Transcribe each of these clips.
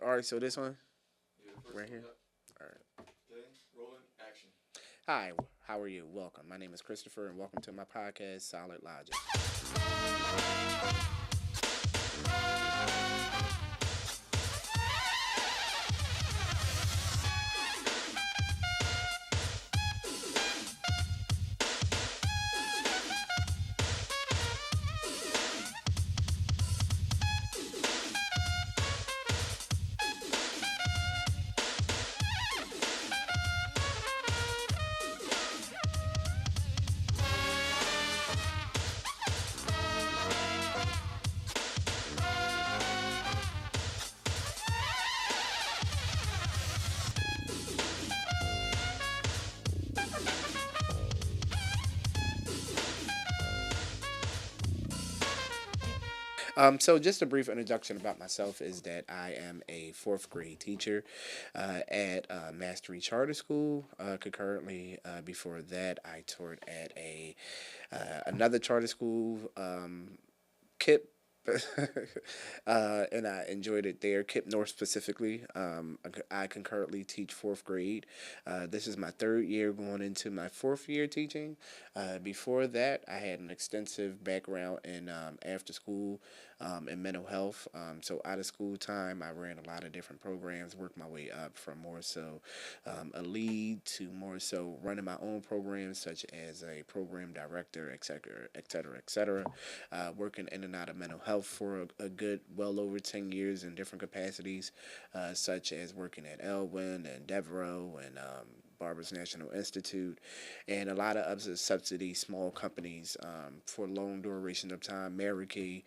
All right, so this one right here. Yep. All right. Okay. Rolling action. Hi, how are you? Welcome. My name is Christopher, and welcome to my podcast, Solid Logic. So just a brief introduction about myself is that I am a fourth grade teacher at Mastery Charter School. Concurrently, before that, I taught at a another charter school, KIP. And I enjoyed it there. KIP North specifically. I concurrently teach fourth grade. This is my third year going into my fourth year teaching. Before that, I had an extensive background in after school and mental health. So out of school time, I ran a lot of different programs, worked my way up from more so a lead to more so running my own programs, such as a program director, et cetera, et cetera, et cetera. Working in and out of mental health for a good well over 10 years in different capacities, such as working at Elwyn and Devereaux and Barbers National Institute, and a lot of other subsidy small companies for long duration of time. Mary Kay,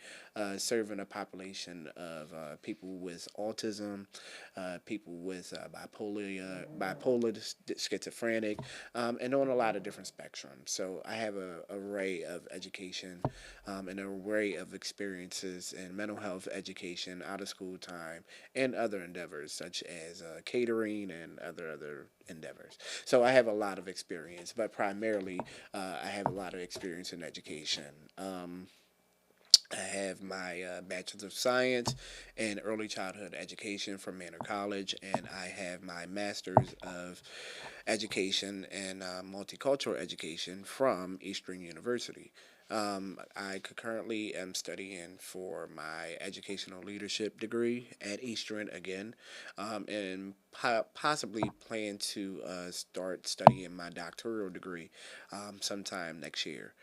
serving a population of people with autism, people with bipolar, schizophrenic, and on a lot of different spectrums. So I have a array of education, an array of experiences in mental health education, out of school time, and other endeavors such as catering and other endeavors. So I have a lot of experience, but primarily I have a lot of experience in education. I have my Bachelor's of Science in Early Childhood Education from Manor College, and I have my Master's of Education in Multicultural Education from Eastern University. I currently am studying for my educational leadership degree at Eastern again, and possibly plan to start studying my doctoral degree sometime next year.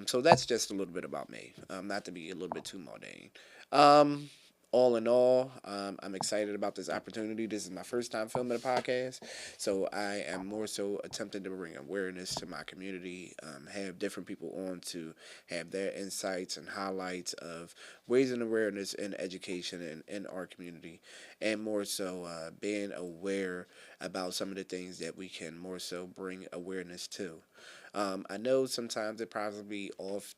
So that's just a little bit about me, not to be a little bit too mundane. Um, all in all, I'm excited about this opportunity. This is my first time filming a podcast, so I am more so attempting to bring awareness to my community, have different people on to have their insights and highlights of raising awareness in education and in our community, and more so being aware about some of the things that we can more so bring awareness to. I know sometimes it probably off,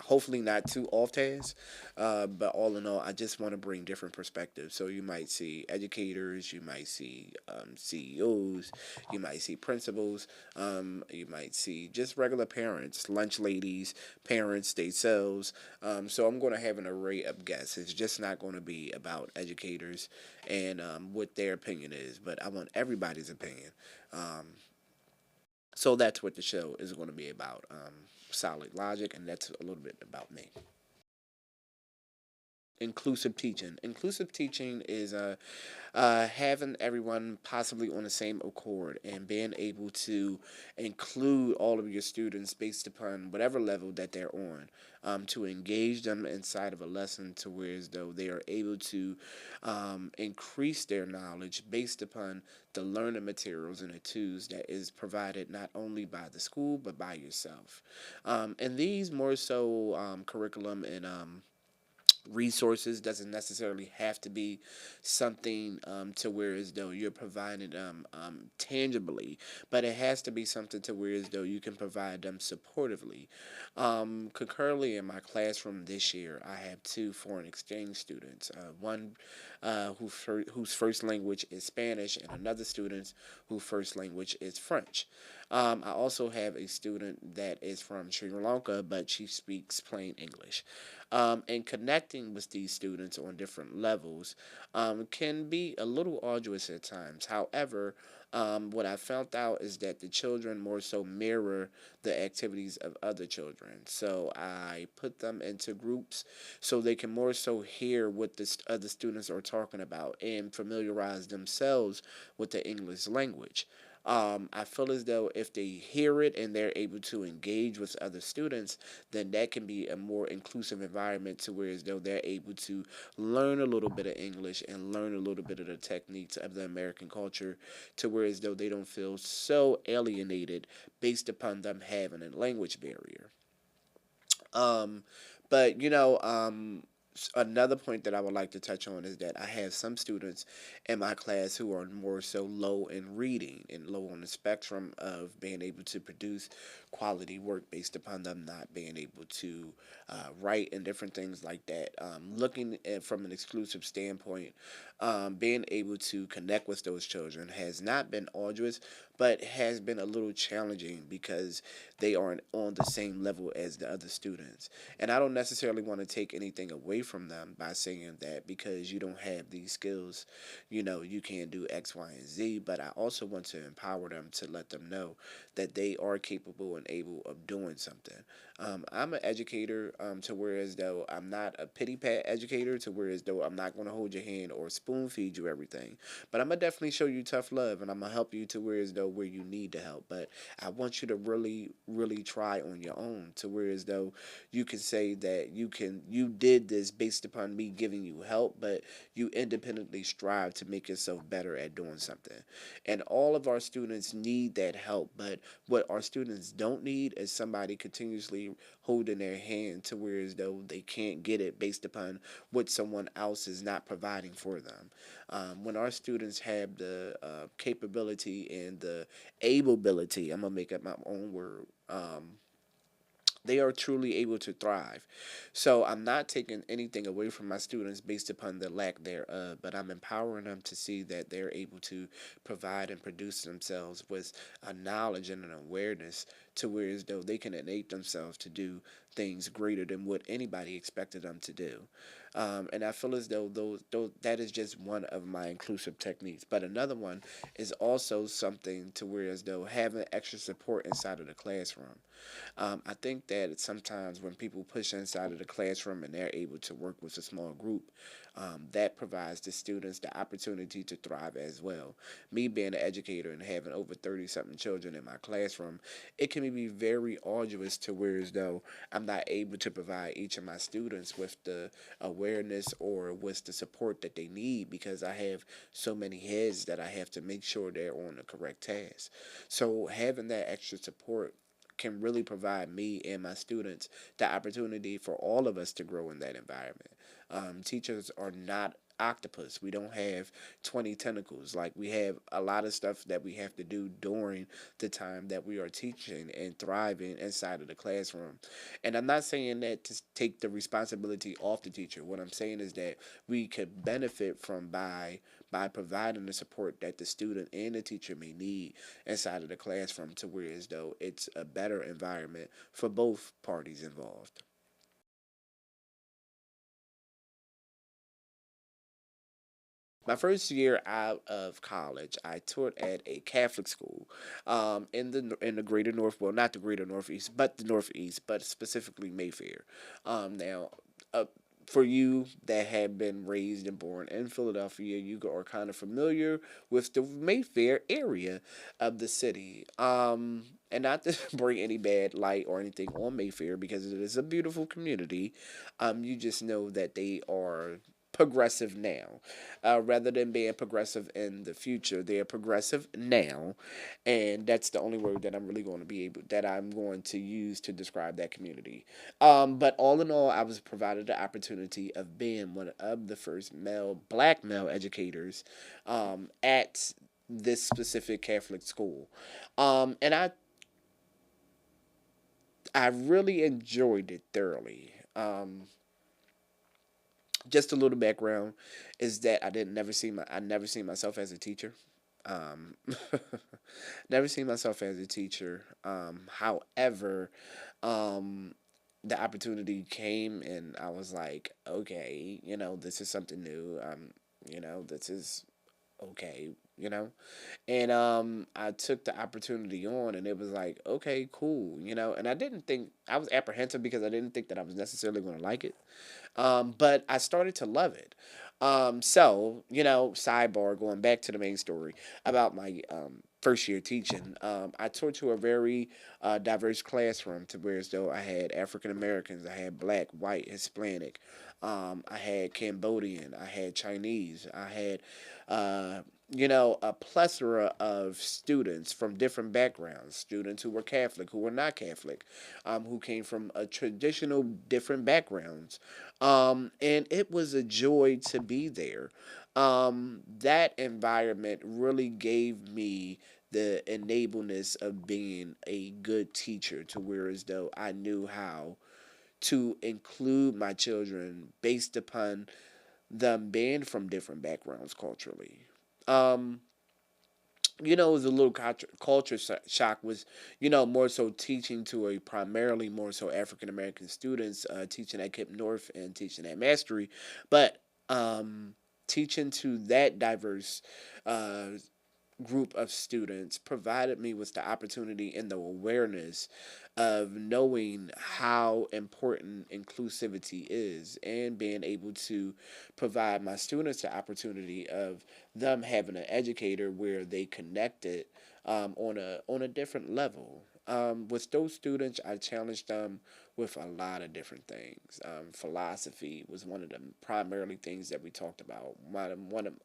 hopefully not too off task, but all in all, I just want to bring different perspectives. So you might see educators, you might see CEOs, you might see principals, you might see just regular parents, lunch ladies, parents themselves. So I'm going to have an array of guests. It's just not going to be about educators and what their opinion is, but I want everybody's opinion. Um, so that's what the show is going to be about. Solid logic, and that's a little bit about me. Inclusive teaching. Inclusive teaching is having everyone possibly on the same accord and being able to include all of your students based upon whatever level that they're on, to engage them inside of a lesson to where as though they are able to increase their knowledge based upon the learning materials and the tools that is provided not only by the school but by yourself. And these more so curriculum and resources doesn't necessarily have to be something to where as though you're providing them tangibly, but it has to be something to where as though you can provide them supportively. Concurrently in my classroom this year, I have two foreign exchange students. One whose first language is Spanish, and another student whose first language is French. I also have a student that is from Sri Lanka, but she speaks plain English. And connecting with these students on different levels can be a little arduous at times. However, what I found out is that the children more so mirror the activities of other children. So I put them into groups so they can more so hear what the other students are talking about and familiarize themselves with the English language. I feel as though if they hear it and they're able to engage with other students, then that can be a more inclusive environment to where as though they're able to learn a little bit of English and learn a little bit of the techniques of the American culture to where as though they don't feel so alienated based upon them having a language barrier. Um, but another point that I would like to touch on is that I have some students in my class who are more so low in reading and low on the spectrum of being able to produce quality work based upon them not being able to write and different things like that. Looking at from an exclusive standpoint, being able to connect with those children has not been arduous, but has been a little challenging because they aren't on the same level as the other students. And I don't necessarily want to take anything away from them by saying that because you don't have these skills, you can't do X, Y, and Z. But I also want to empower them to let them know that they are capable and able of doing something. I'm an educator to whereas though I'm not a pity pat educator to whereas though I'm not going to hold your hand or spoon feed you everything. But I'm going to definitely show you tough love and I'm going to help you to whereas though where you need to help. But I want you to really, really try on your own to whereas though you can say that you did this based upon me giving you help, but you independently strive to make yourself better at doing something. And all of our students need that help, but what our students don't need is somebody continuously holding their hand to where as though they can't get it based upon what someone else is not providing for them. When our students have the capability and the ability, I'm gonna make up my own word. They are truly able to thrive. So I'm not taking anything away from my students based upon the lack thereof, but I'm empowering them to see that they're able to provide and produce themselves with a knowledge and an awareness to where as though they can innate themselves to do things greater than what anybody expected them to do. And I feel as though those that is just one of my inclusive techniques. But another one is also something to where as though having extra support inside of the classroom. I think that sometimes when people push inside of the classroom and they're able to work with a small group, that provides the students the opportunity to thrive as well. Me being an educator and having over 30 something children in my classroom, it can be very arduous to where as though I'm not able to provide each of my students with the awareness or with the support that they need because I have so many heads that I have to make sure they're on the correct task. So having that extra support can really provide me and my students the opportunity for all of us to grow in that environment. Teachers are not octopus. We don't have 20 tentacles. Like we have a lot of stuff that we have to do during the time that we are teaching and thriving inside of the classroom. And I'm not saying that to take the responsibility off the teacher. What I'm saying is that we could benefit from by providing the support that the student and the teacher may need inside of the classroom to where as though it's a better environment for both parties involved. My first year out of college, I taught at a Catholic school in the greater North, well, not the greater Northeast, but the Northeast, but specifically Mayfair. Now, uh, for you that have been raised and born in Philadelphia, you are kind of familiar with the Mayfair area of the city. And not to bring any bad light or anything on Mayfair because it is a beautiful community. You just know that they are progressive now, rather than being progressive in the future. They are progressive now, and that's the only word that I'm really going to be able that I'm going to use to describe that community. But all in all, I was provided the opportunity of being one of the first black male educators at this specific Catholic school, and I really enjoyed it thoroughly. Just a little background is that I never seen myself as a teacher. Um, never seen myself as a teacher. However, um, the opportunity came and I was like, okay, this is something new. This is okay, and I took the opportunity on, and it was like, okay, cool, and I didn't think I was apprehensive because I didn't think that I was necessarily going to like it. But I started to love it. So, sidebar, going back to the main story about my first year teaching, I taught to a very diverse classroom to where as though I had African Americans, I had black, white, Hispanic, I had Cambodian, I had Chinese, I had, a plethora of students from different backgrounds, students who were Catholic, who were not Catholic, who came from a traditional different backgrounds. And it was a joy to be there. That environment really gave me the enableness of being a good teacher to where as though I knew how to include my children based upon them being from different backgrounds culturally. Um, it was a little shock was, more so teaching to a primarily more so African American students, teaching at Kip North and teaching at Mastery, but teaching to that diverse uh, group of students provided me with the opportunity and the awareness of knowing how important inclusivity is and being able to provide my students the opportunity of them having an educator where they connected on a different level. With those students, I challenged them with a lot of different things. Philosophy was one of the primarily things that we talked about.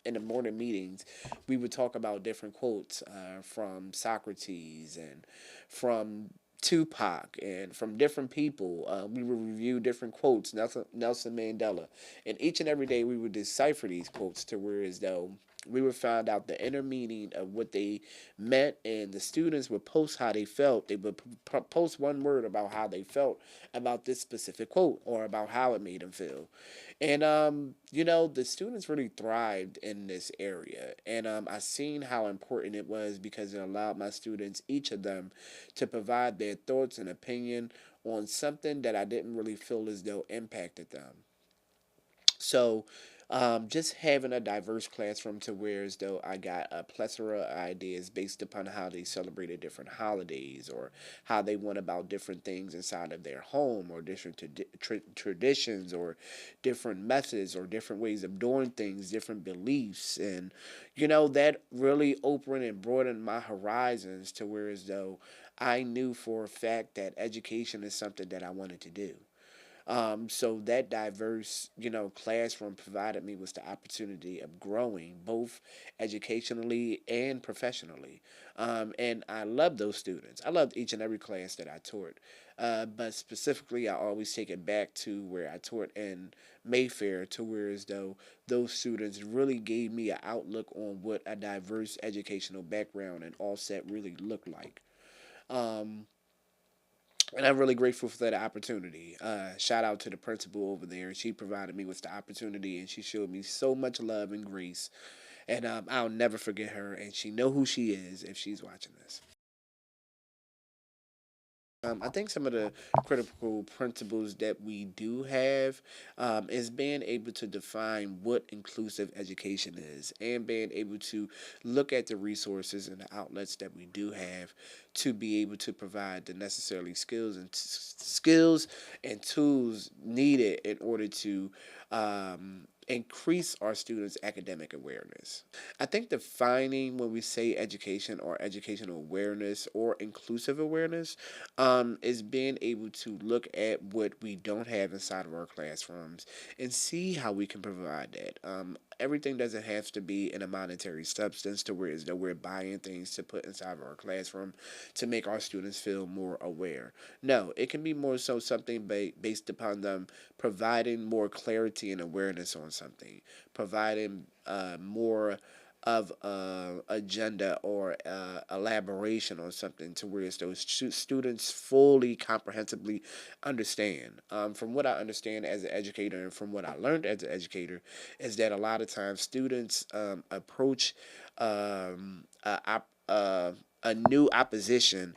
In the morning meetings, we would talk about different quotes from Socrates and from Tupac and from different people. We would review different quotes, Nelson Mandela, and each and every day we would decipher these quotes to where as though we would find out the inner meaning of what they meant, and the students would post how they felt. They would post one word about how they felt about this specific quote or about how it made them feel. And the students really thrived in this area, and I seen how important it was because it allowed my students, each of them, to provide their thoughts and opinion on something that I didn't really feel as though impacted them. So, just having a diverse classroom to where as though I got a plethora of ideas based upon how they celebrated different holidays or how they went about different things inside of their home or different traditions or different methods or different ways of doing things, different beliefs. And, that really opened and broadened my horizons to where as though I knew for a fact that education is something that I wanted to do. So that diverse, classroom provided me with the opportunity of growing both educationally and professionally. And I loved those students. I loved each and every class that I taught. But specifically, I always take it back to where I taught in Mayfair, to where as though those students really gave me an outlook on what a diverse educational background and offset really looked like. Um, and I'm really grateful for that opportunity. Shout out to the principal over there. She provided me with the opportunity, and she showed me so much love and grace. And I'll never forget her. And she know who she is if she's watching this. I think some of the critical principles that we do have is being able to define what inclusive education is and being able to look at the resources and the outlets that we do have to be able to provide the necessary skills and tools needed in order to increase our students' academic awareness. I think defining when we say education or educational awareness or inclusive awareness is being able to look at what we don't have inside of our classrooms and see how we can provide that. Everything doesn't have to be in a monetary substance to where that we're buying things to put inside of our classroom to make our students feel more aware. No, it can be more so something based upon them providing more clarity and awareness on something, providing more of agenda or elaboration on something to where those students fully comprehensively understand. From what I understand as an educator and from what I learned as an educator, is that a lot of times students approach a new opposition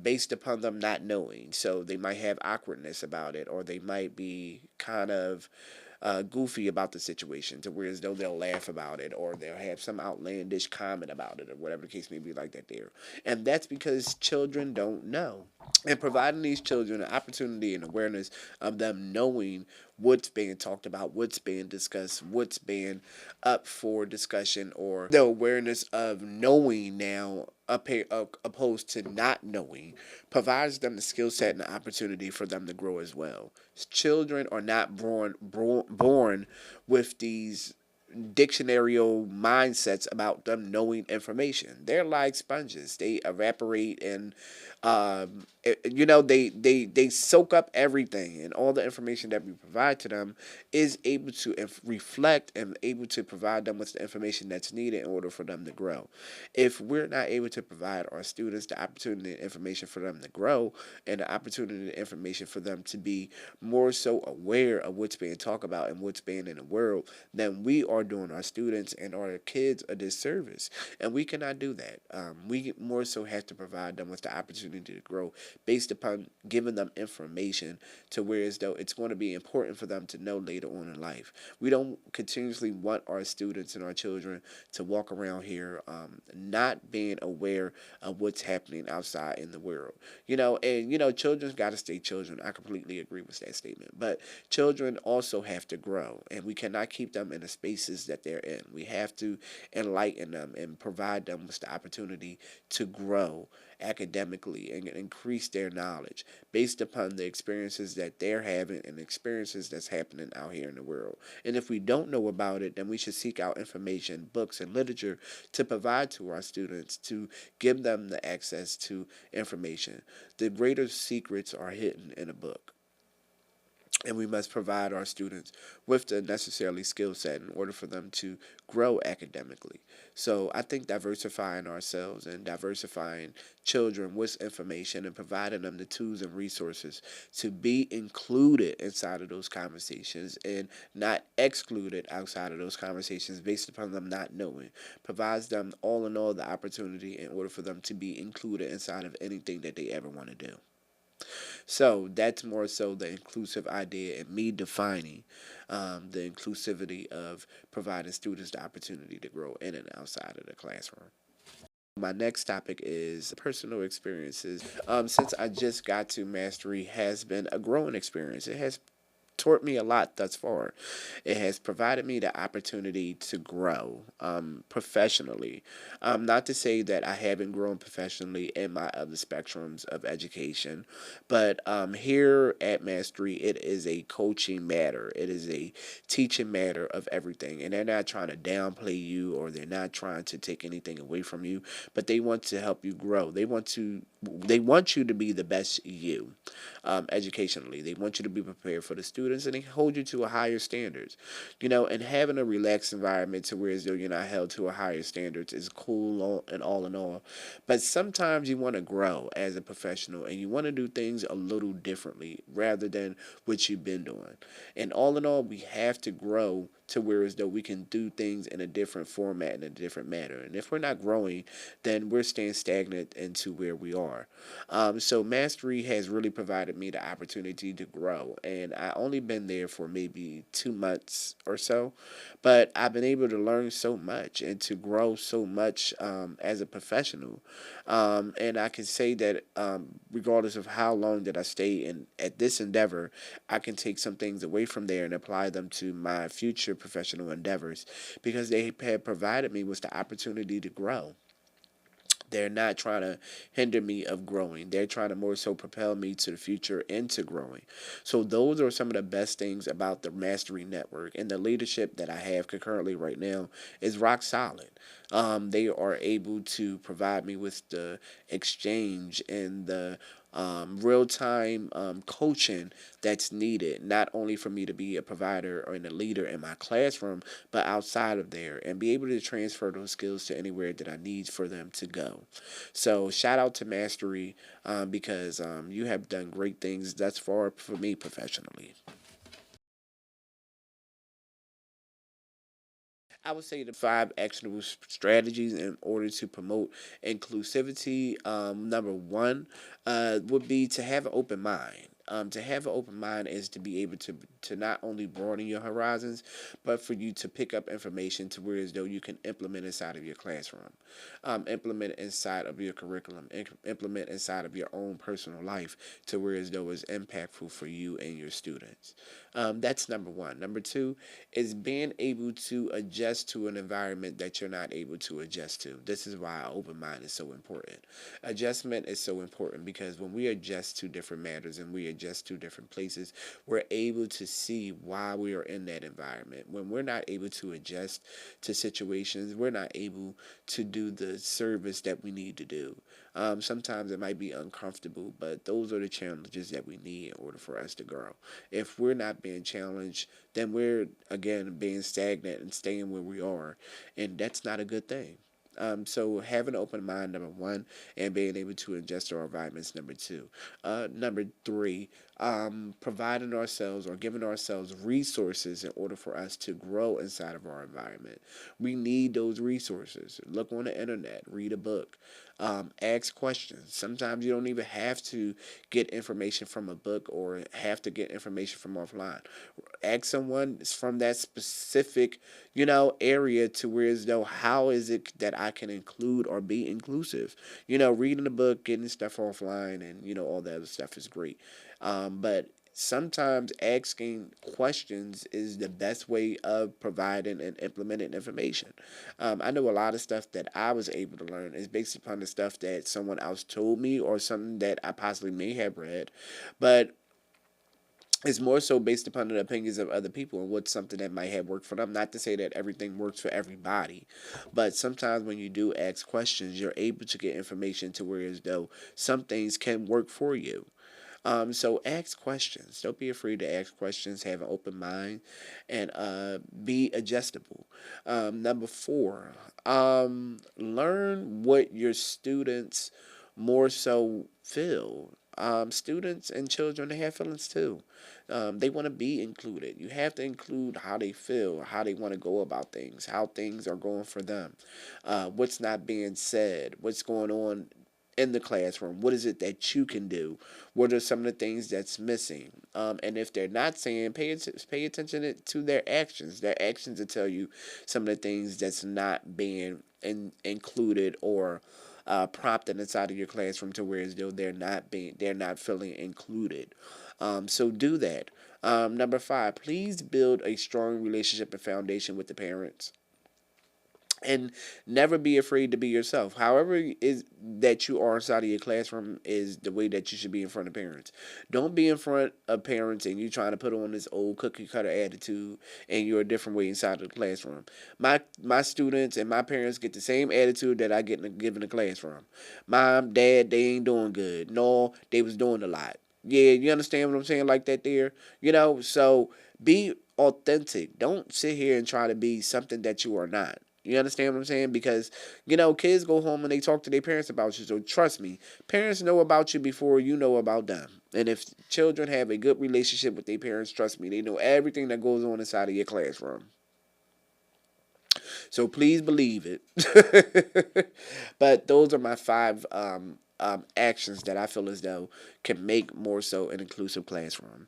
based upon them not knowing. So they might have awkwardness about it, or they might be kind of goofy about the situation to where as though they'll laugh about it or they'll have some outlandish comment about it or whatever the case may be like that there. And that's because children don't know. And providing these children an opportunity and awareness of them knowing what's being talked about, what's being discussed, what's being up for discussion, or the awareness of knowing now opposed to not knowing provides them the skill set and the opportunity for them to grow as well. Children are not born with these dictionarial mindsets about them knowing information. They're like sponges. They evaporate and they soak up everything, and all the information that we provide to them is able to reflect and able to provide them with the information that's needed in order for them to grow. If we're not able to provide our students the opportunity and information for them to grow and the opportunity and information for them to be more so aware of what's being talked about and what's being in the world, then we are doing our students and our kids a disservice. And we cannot do that. We more so have to provide them with the opportunity to grow based upon giving them information to where as though it's going to be important for them to know later on in life. We don't continuously want our students and our children to walk around here not being aware of what's happening outside in the world. Children's got to stay children. I completely agree with that statement. But children also have to grow, and we cannot keep them in the spaces that they're in. We have to enlighten them and provide them with the opportunity to grow academically and increase their knowledge based upon the experiences that they're having and the experiences that's happening out here in the world. And if we don't know about it, then we should seek out information, books, and literature to provide to our students to give them the access to information. The greater secrets are hidden in a book. And we must provide our students with the necessary skill set in order for them to grow academically. So I think diversifying ourselves and diversifying children with information and providing them the tools and resources to be included inside of those conversations and not excluded outside of those conversations based upon them not knowing provides them all in all the opportunity in order for them to be included inside of anything that they ever want to do. So that's more so the inclusive idea and me defining the inclusivity of providing students the opportunity to grow in and outside of the classroom. My next topic is personal experiences. Since I just got to mastery, has been a growing experience. It has taught me a lot thus far. It has provided me the opportunity to grow professionally. Not to say that I haven't grown professionally in my other spectrums of education, but here at Mastery, it is a coaching matter. It is a teaching matter of everything. And they're not trying to downplay you or they're not trying to take anything away from you, but they want to help you grow. They want you to be the best you educationally. They want you to be prepared for the students and they hold you to a higher standards. And having a relaxed environment to where as though you're not held to a higher standards is cool and all in all. But sometimes you want to grow as a professional and you want to do things a little differently rather than what you've been doing. And all in all, we have to grow to where as though we can do things in a different format and a different manner. And if we're not growing, then we're staying stagnant into where we are. So Mastery has really provided me the opportunity to grow. And I only been there for maybe 2 months or so, but I've been able to learn so much and to grow so much as a professional. And I can say that regardless of how long that I stay in at this endeavor, I can take some things away from there and apply them to my future professional endeavors because they have provided me with the opportunity to grow. They're not trying to hinder me of growing. They're trying to more so propel me to the future into growing. So those are some of the best things about the Mastery Network. And the leadership that I have concurrently right now is rock solid. They are able to provide me with the exchange and the real time coaching that's needed, not only for me to be a provider or a leader in my classroom, but outside of there and be able to transfer those skills to anywhere that I need for them to go. So, shout out to Mastery because you have done great things thus far for me professionally. I would say the five actionable strategies in order to promote inclusivity. Number one would be to have an open mind. To have an open mind is to be able to not only broaden your horizons, but for you to pick up information to where as though you can implement inside of your classroom, implement inside of your curriculum, implement inside of your own personal life to where as though it's impactful for you and your students. That's number one. Number two is being able to adjust to an environment that you're not able to adjust to. This is why open mind is so important. Adjustment is so important because when we adjust to different matters and we adjust to different places, we're able to see why we are in that environment. When we're not able to adjust to situations, we're not able to do the service that we need to do. Sometimes it might be uncomfortable, but those are the challenges that we need in order for us to grow. If we're not being challenged, then we're again being stagnant and staying where we are, and that's not a good thing. So having an open mind, number one, and being able to adjust our environments, number two. Number three, providing ourselves or giving ourselves resources in order for us to grow inside of our environment. We need those resources. Look on the internet, read a book, ask questions. Sometimes you don't even have to get information from a book or have to get information from offline. Ask someone from that specific, area to where as though how is it that I can include or be inclusive. Reading the book, getting stuff offline, and all that other stuff is great. But sometimes asking questions is the best way of providing and implementing information. I know a lot of stuff that I was able to learn is based upon the stuff that someone else told me or something that I possibly may have read, but it's more so based upon the opinions of other people and what's something that might have worked for them. Not to say that everything works for everybody, but sometimes when you do ask questions, you're able to get information to where as though some things can work for you. So ask questions. Don't be afraid to ask questions. Have an open mind, and be adjustable. Number four, learn what your students more so feel. Students and children, they have feelings too. They want to be included. You have to include how they feel, how they want to go about things, how things are going for them, what's not being said, what's going on in the classroom. What is it that you can do? What are some of the things that's missing? And if they're not saying, pay attention to their actions. Their actions will tell you some of the things that's not being included or prompted inside of your classroom to where as though they're not feeling included. So do that. Number five, please build a strong relationship and foundation with the parents, and never be afraid to be yourself. However is that you are inside of your classroom is the way that you should be in front of parents. Don't be in front of parents and you trying to put on this old cookie cutter attitude and you're a different way inside of the classroom. My students and my parents get the same attitude that I get in the classroom. Mom, dad, they ain't doing good. No, they was doing a lot. Yeah, you understand what I'm saying like that there? So be authentic. Don't sit here and try to be something that you are not. You understand what I'm saying? Because, kids go home and they talk to their parents about you. So trust me, parents know about you before you know about them. And if children have a good relationship with their parents, trust me, they know everything that goes on inside of your classroom. So please believe it. But those are my five actions that I feel as though can make more so an inclusive classroom.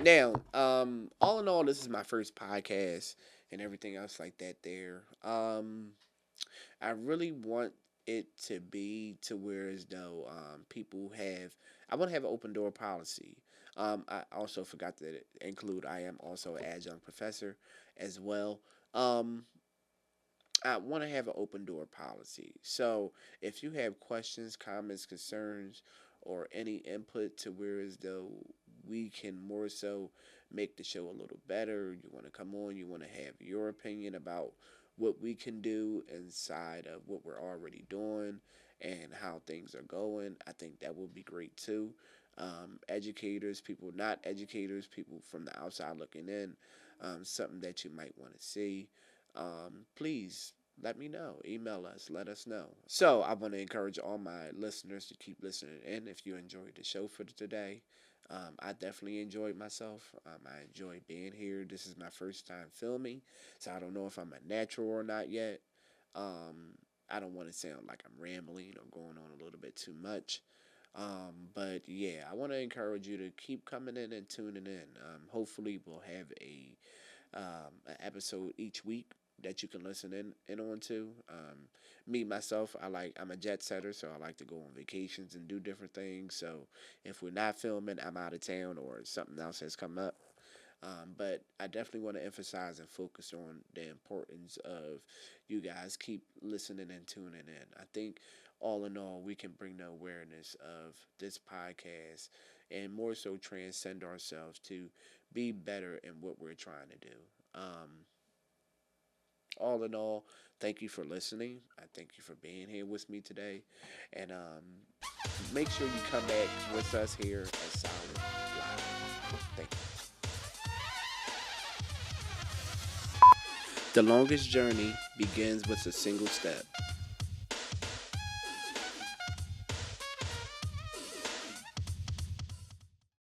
Now, all in all, this is my first podcast and everything else like that there. I really want it to be to where as though people have. I want to have an open door policy. I also forgot to include. I am also an adjunct professor as well. Um, I want to have an open door policy. So if you have questions, comments, concerns, or any input to where as though we can more so make the show a little better, you want to come on, you want to have your opinion about what we can do inside of what we're already doing and how things are going, I think that would be great too. Educators, people not educators, people from the outside looking in, something that you might want to see, please let me know. Email us, let us know. So I want to encourage all my listeners to keep listening in. If you enjoyed the show for today, I definitely enjoyed myself. I enjoyed being here. This is my first time filming, so I don't know if I'm a natural or not yet. Um, I don't want to sound like I'm rambling or going on a little bit too much. But yeah, I want to encourage you to keep coming in and tuning in. Hopefully, we'll have an episode each week that you can listen in on to. Me myself, I'm a jet setter, so I like to go on vacations and do different things. So if we're not filming, I'm out of town or something else has come up. But I definitely want to emphasize and focus on the importance of you guys keep listening and tuning in. I think all in all, we can bring the awareness of this podcast and more so transcend ourselves to be better in what we're trying to do. Um, all in all, thank you for listening. I thank you for being here with me today. And make sure you come back with us here at Solid Live. Thank you. The longest journey begins with a single step.